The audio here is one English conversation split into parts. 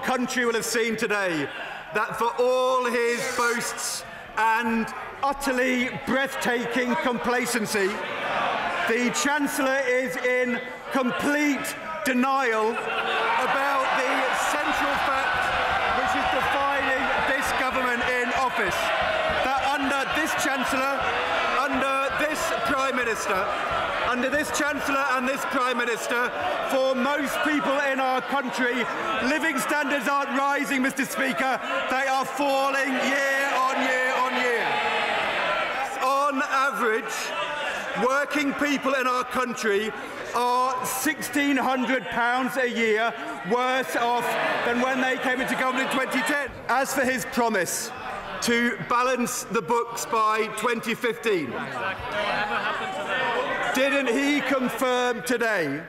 country will have seen today that for all his boasts and utterly breathtaking complacency, the Chancellor is in complete denial about the central fact which is defining this government in office, that under this Chancellor, under this Prime Minister, under this Chancellor and this Prime Minister, for most people in our country, living standards aren't rising, Mr. Speaker, they are falling year on year on year. On average, working people in our country are £1,600 a year worse off than when they came into government in 2010. As for his promise to balance the books by 2015, didn't he confirm today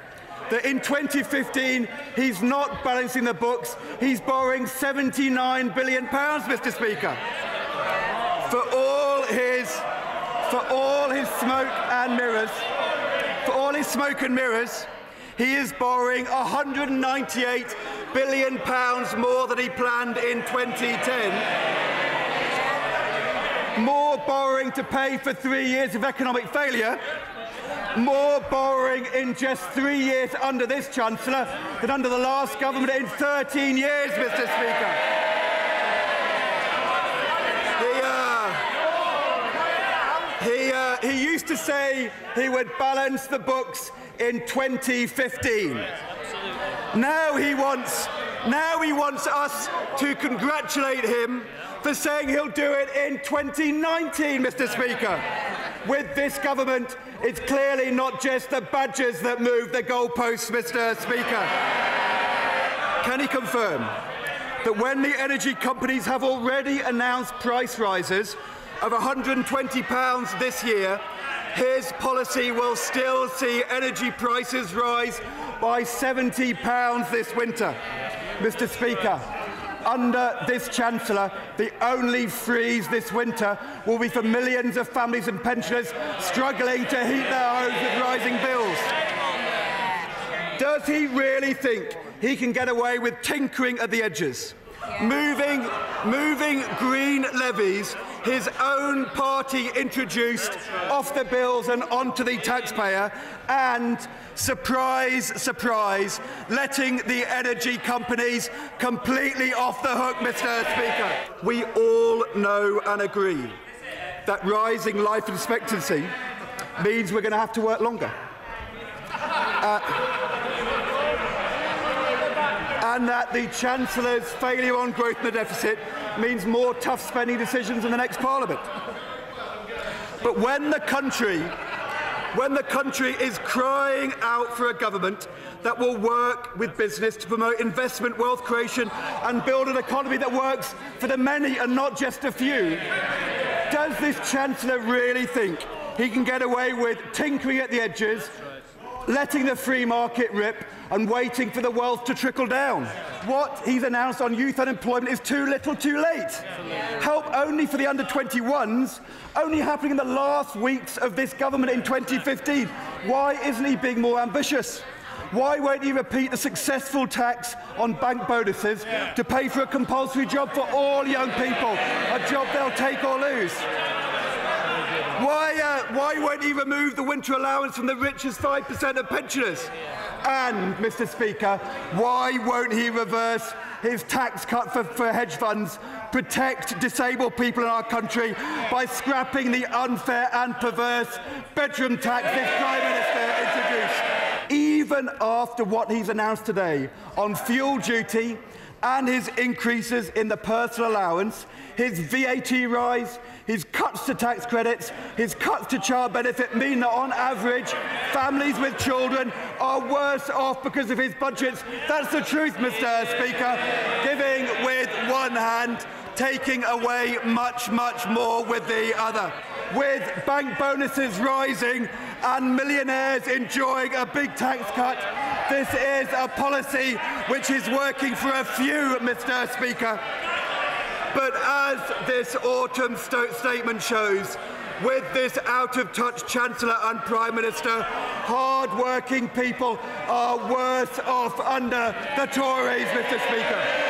that in 2015 he's not balancing the books, he's borrowing £79 billion, Mr. Speaker? For all his smoke and mirrors, he is borrowing £198 billion more than he planned in 2010. More borrowing to pay for 3 years of economic failure, more borrowing in just 3 years under this Chancellor than under the last government in 13 years, Mr. Speaker. He used to say he would balance the books in 2015. Now he wants us to congratulate him for saying he'll do it in 2019, Mr. Speaker. With this government, it's clearly not just the badgers that move the goalposts, Mr. Speaker. Can he confirm that when the energy companies have already announced price rises of £120 this year, his policy will still see energy prices rise by £70 this winter? Mr. Speaker, under this Chancellor, the only freeze this winter will be for millions of families and pensioners struggling to heat their homes with rising bills. Does he really think he can get away with tinkering at the edges, moving green levies his own party introduced off the bills and onto the taxpayer, and, surprise, surprise, letting the energy companies completely off the hook, Mr. Speaker? We all know and agree that rising life expectancy means we're going to have to work longer. And that the Chancellor's failure on growth and the deficit means more tough spending decisions in the next Parliament. But when the country is crying out for a government that will work with business to promote investment, wealth creation and build an economy that works for the many and not just a few, does this Chancellor really think he can get away with tinkering at the edges, letting the free market rip and waiting for the wealth to trickle down? What he's announced on youth unemployment is too little too late. Help only for the under-21s, only happening in the last weeks of this government in 2015. Why isn't he being more ambitious? Why won't he repeat the successful tax on bank bonuses to pay for a compulsory job for all young people, a job they'll take or lose? Why won't he remove the winter allowance from the richest 5% of pensioners? And, Mr. Speaker, why won't he reverse his tax cut for hedge funds, protect disabled people in our country by scrapping the unfair and perverse bedroom tax this Prime Minister introduced? Even after what he's announced today on fuel duty and his increases in the personal allowance, his VAT rise, his cuts to tax credits, his cuts to child benefit mean that on average families with children are worse off because of his budgets. That's the truth, Mr. Speaker. Giving with one hand, taking away much, much more with the other. With bank bonuses rising and millionaires enjoying a big tax cut, this is a policy which is working for a few, Mr. Speaker. But as this autumn statement shows, with this out-of-touch Chancellor and Prime Minister, hard-working people are worse off under the Tories, Mr. Speaker.